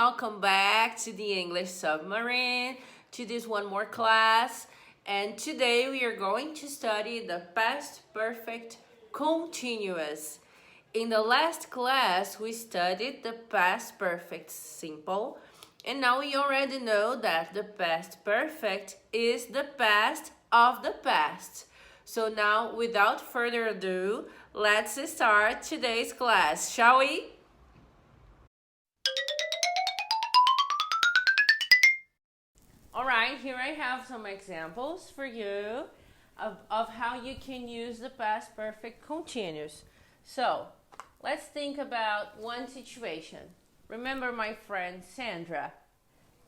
welcome back to the English Submarine, to this one more class. And today we are going to study the past perfect continuous. In the last class, we studied the past perfect simple. And now we already know that the past perfect is the past of the past. So now, without further ado, let's start today's class, shall we? Alright, here I have some examples for you of how you can use the past perfect continuous. So, let's think about one situation. Remember my friend Sandra.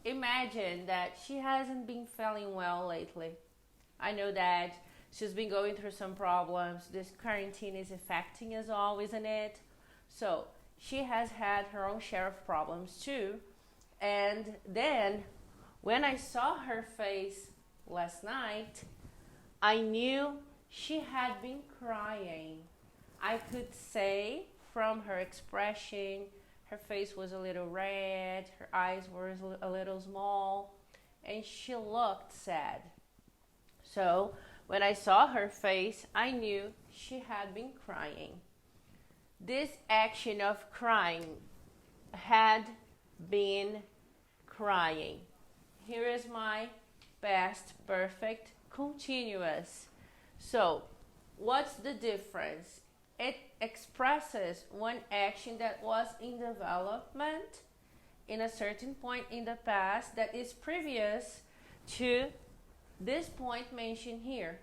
Imagine that she hasn't been feeling well lately. I know that she's been going through some problems. This quarantine is affecting us all, isn't it? So, she has had her own share of problems too. And then when I saw her face last night, I knew she had been crying. I could say from her expression, her face was a little red, her eyes were a little small, and she looked sad. So when I saw her face, I knew she had been crying. This action of crying had been crying. Here is my past perfect continuous. So, what's the difference? It expresses one action that was in development in a certain point in the past that is previous to this point mentioned here.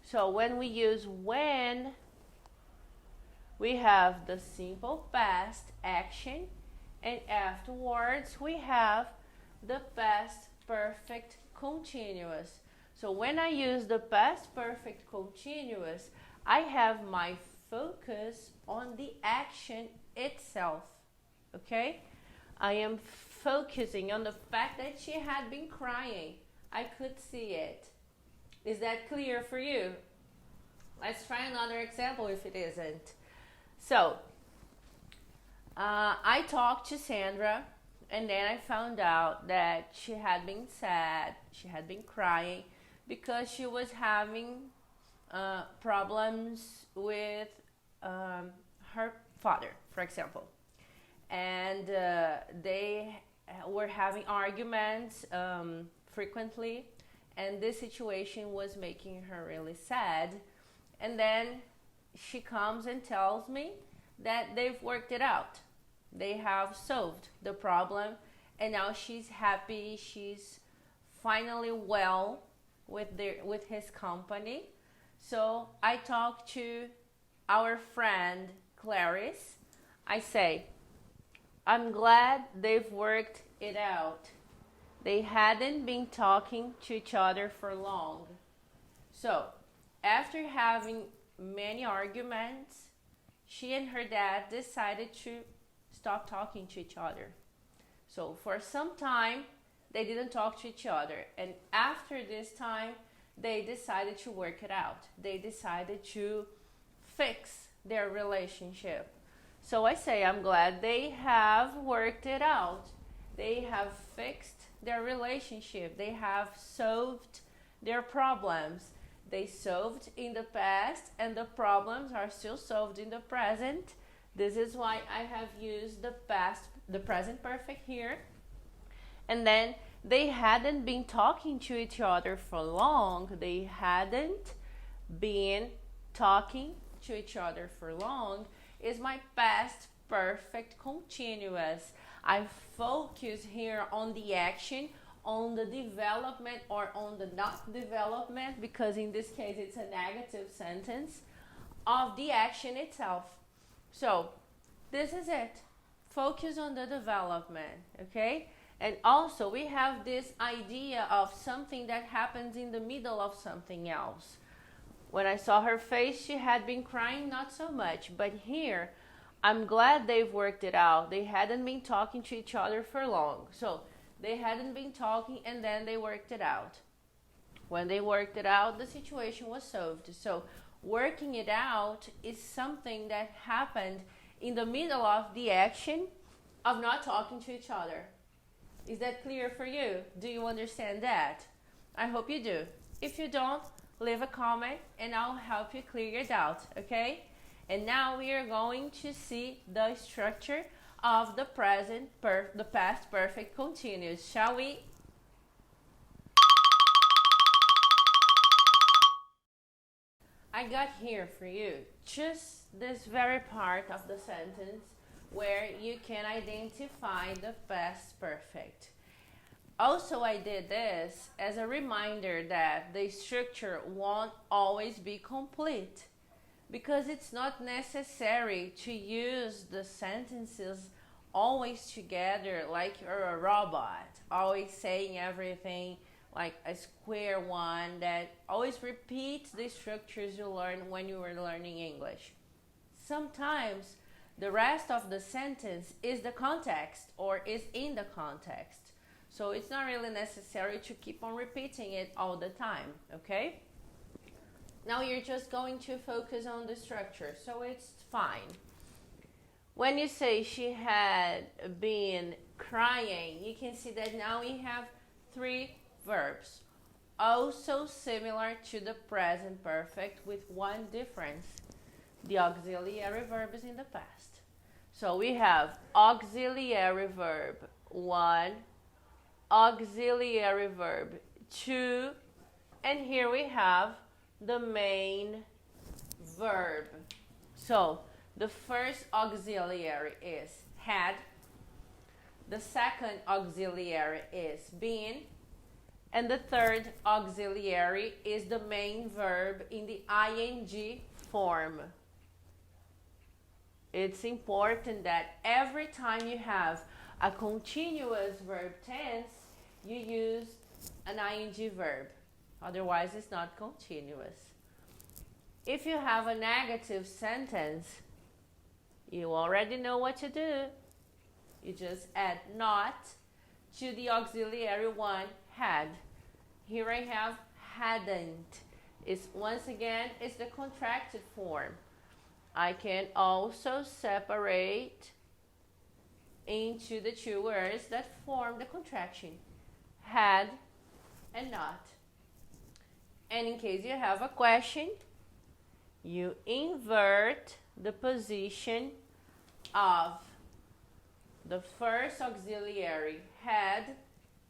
So, when we use when, we have the simple past action, and afterwards we have the past perfect continuous. So when I use the past perfect continuous, I have my focus on the action itself. Okay? I am focusing on the fact that she had been crying. I could see it. Is that clear for you? Let's try another example if it isn't. So, I talked to Sandra. And then I found out that she had been sad, she had been crying because she was having problems with her father, for example. And they were having arguments frequently, and this situation was making her really sad. And then she comes and tells me that they've worked it out. They have solved the problem, and now she's happy. She's finally well with his company. So I talked to our friend Clarice. I say, I'm glad they've worked it out. They hadn't been talking to each other for long. So after having many arguments, she and her dad decided to stop talking to each other. So for some time, they didn't talk to each other. And after this time, they decided to work it out. They decided to fix their relationship. So I say, I'm glad they have worked it out. They have fixed their relationship. They have solved their problems. They solved in the past, and the problems are still solved in the present. This is why I have used the present perfect here. And then they hadn't been talking to each other for long. They hadn't been talking to each other for long is my past perfect continuous. I focus here on the action, on the development or on the not development, because in this case it's a negative sentence, of the action itself. So, this is it. Focus on the development, okay? And also, we have this idea of something that happens in the middle of something else. When I saw her face, she had been crying, not so much. But here, I'm glad they've worked it out. They hadn't been talking to each other for long. So, they hadn't been talking, and then they worked it out. When they worked it out, the situation was solved. So, working it out is something that happened in the middle of the action of not talking to each other. Is that clear for you? Do you understand that? I hope you do. If you don't, leave a comment and I'll help you clear your doubt, okay? And now we are going to see the structure of the past perfect continuous, shall we? I got here for you just this very part of the sentence where you can identify the past perfect. Also, I did this as a reminder that the structure won't always be complete because it's not necessary to use the sentences always together like you're a robot, always saying everything like a square one that always repeats the structures you learned when you were learning English. Sometimes the rest of the sentence is the context or is in the context. So it's not really necessary to keep on repeating it all the time, okay? Now you're just going to focus on the structure, so it's fine. When you say she had been crying, you can see that now we have 3 verbs, also similar to the present perfect with one difference. The auxiliary verb is in the past. So we have auxiliary verb 1, auxiliary verb 2, and here we have the main verb. So the first auxiliary is had, the second auxiliary is been, and the third auxiliary is the main verb in the ing form. It's important that every time you have a continuous verb tense, you use an ing verb. Otherwise, it's not continuous. If you have a negative sentence, you already know what to do. You just add not to the auxiliary one, had. Here I have hadn't. Once again, it's the contracted form. I can also separate into the 2 words that form the contraction, had and not. And in case you have a question, you invert the position of the first auxiliary, had,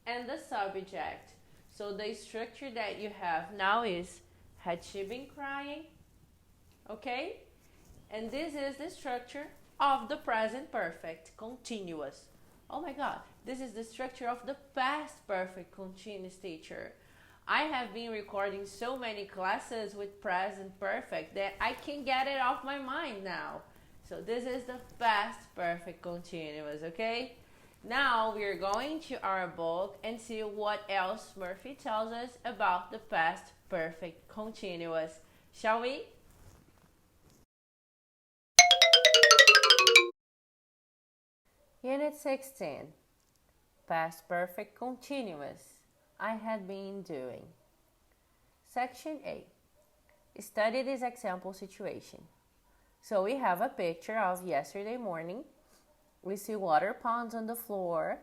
and the subject. So the structure that you have now is, had she been crying? Okay? And this is the structure of the present perfect continuous. Oh my God, this is the structure of the past perfect continuous, teacher. I have been recording so many classes with present perfect that I can get it off my mind now. So this is the past perfect continuous, okay? Now we're going to our book and see what else Murphy tells us about the past perfect continuous. Shall we? Unit 16, past perfect continuous. I had been doing. Section A. Study this example situation. So we have a picture of yesterday morning. We see water ponds on the floor,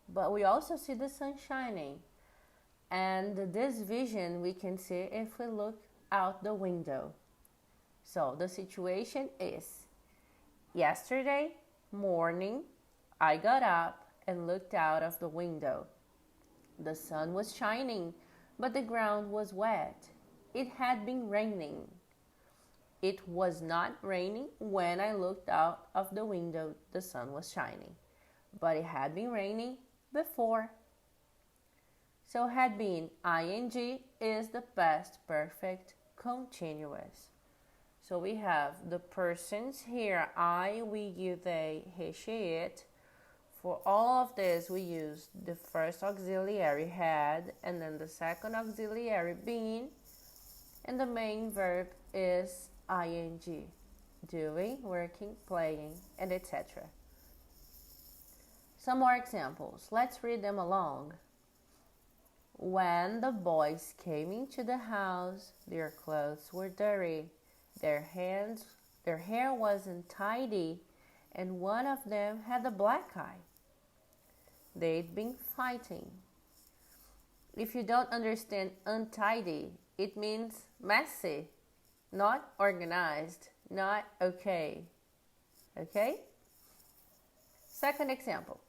but we also see the sun shining. And this vision we can see if we look out the window. So the situation is, yesterday morning, I got up and looked out of the window. The sun was shining, but the ground was wet. It had been raining. It was not raining when I looked out of the window. The sun was shining, but it had been raining before. So had been ing is the past perfect continuous. So we have the persons here, I, we, you, they, he, she, it. For all of this, we use the first auxiliary had, and then the second auxiliary been, and the main verb is ing, doing, working, playing, and etc. Some more examples. Let's read them along. When the boys came into the house, their clothes were dirty, their hair wasn't tidy, and one of them had a black eye. They'd been fighting. If you don't understand untidy, it means messy, not organized, not okay. Okay? Second example.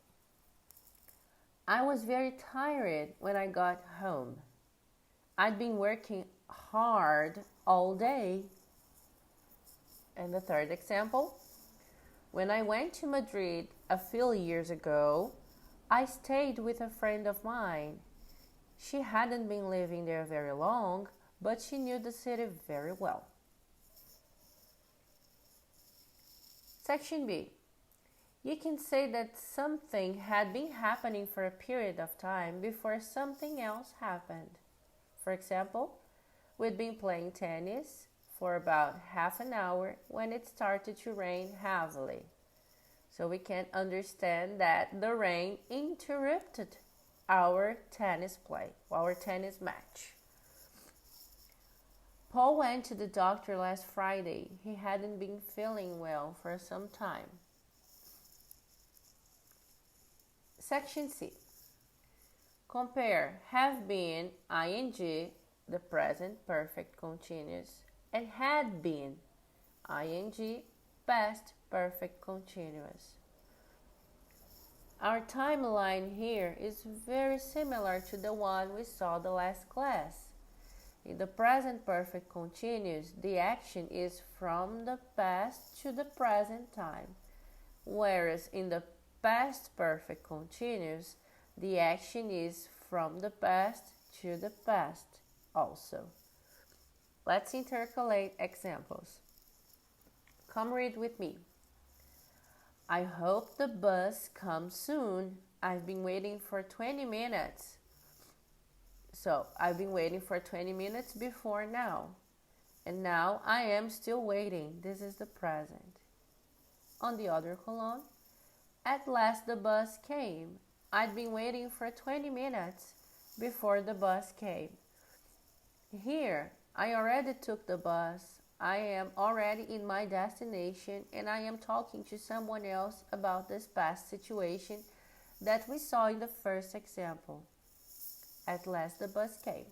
I was very tired when I got home. I'd been working hard all day. And the third example. When I went to Madrid a few years ago, I stayed with a friend of mine. She hadn't been living there very long, but she knew the city very well. Section B. You can say that something had been happening for a period of time before something else happened. For example, we'd been playing tennis for about half an hour when it started to rain heavily. So we can understand that the rain interrupted our tennis play, our tennis match. Paul went to the doctor last Friday. He hadn't been feeling well for some time. Section C. Compare have been, ing, the present perfect continuous, and had been, ing, past perfect continuous. Our timeline here is very similar to the one we saw the last class. In the present perfect continuous, the action is from the past to the present time, whereas in the past perfect continuous, the action is from the past to the past also. Let's intercalate examples. Come read with me. I hope the bus comes soon. I've been waiting for 20 minutes. So, I've been waiting for 20 minutes before now. And now I am still waiting. This is the present. On the other column, at last the bus came. I'd been waiting for 20 minutes before the bus came. Here, I already took the bus. I am already in my destination and I am talking to someone else about this past situation that we saw in the first example. At last the bus came.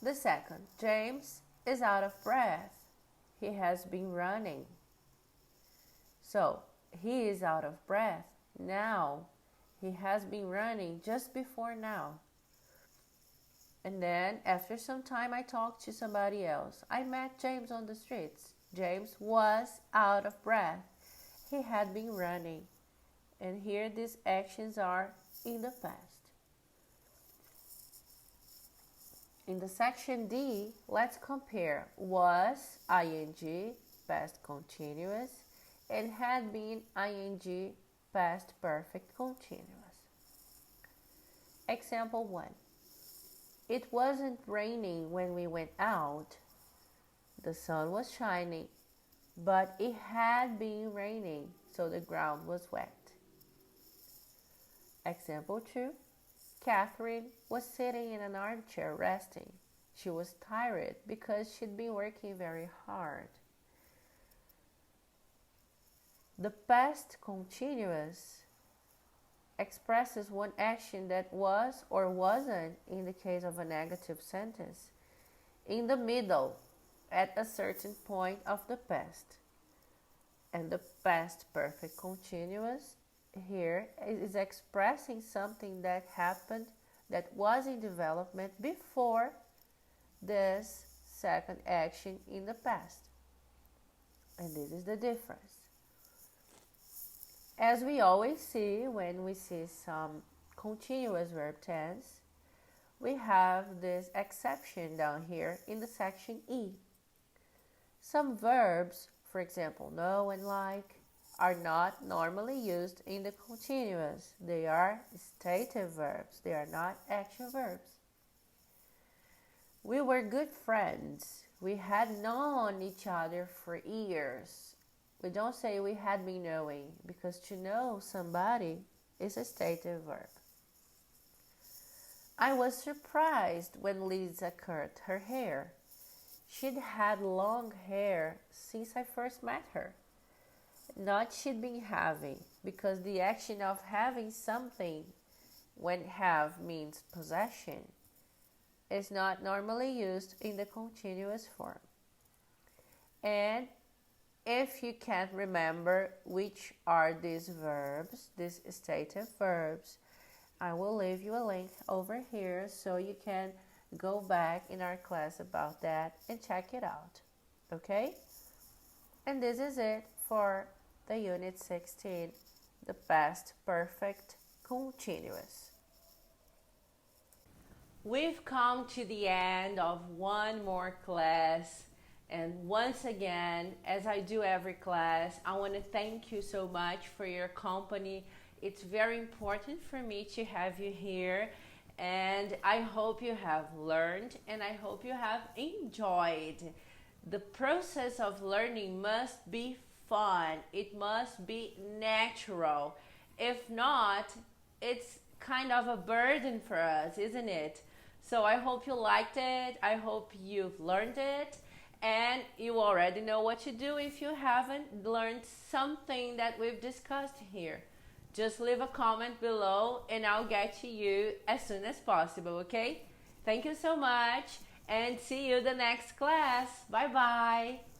The second, James is out of breath. He has been running. So, he is out of breath now. He has been running just before now. And then, after some time, I talked to somebody else. I met James on the streets. James was out of breath. He had been running. And here these actions are in the past. In the section D, let's compare was, ing, past continuous, and had been, ing, past perfect continuous. Example 1. It wasn't raining when we went out. The sun was shining, but it had been raining, so the ground was wet. Example 2. Catherine was sitting in an armchair resting. She was tired because she'd been working very hard. The past continuous expresses one action that was or wasn't, in the case of a negative sentence, in the middle at a certain point of the past. And the past perfect continuous here is expressing something that happened, that was in development before this second action in the past. And this is the difference. As we always see when we see some continuous verb tense, we have this exception down here in the section E. Some verbs, for example, know and like, are not normally used in the continuous. They are stative verbs. They are not action verbs. We were good friends. We had known each other for years. We don't say we had been knowing, because to know somebody is a stative verb. I was surprised when Lisa cut her hair. She'd had long hair since I first met her. not should be having, because the action of having something, when have means possession, is not normally used in the continuous form. And if you can't remember which are these verbs, these stative verbs, I will leave you a link over here so you can go back in our class about that and check it out. Okay? And this is it for the Unit 16, the past perfect continuous. We've come to the end of one more class. And once again, as I do every class, I want to thank you so much for your company. It's very important for me to have you here. And I hope you have learned and I hope you have enjoyed. The process of learning must be fun. It must be natural. If not, it's kind of a burden for us, isn't it? So I hope you liked it. I hope you've learned it. And you already know what to do if you haven't learned something that we've discussed here. Just leave a comment below and I'll get to you as soon as possible, okay? Thank you so much and see you the next class. Bye bye.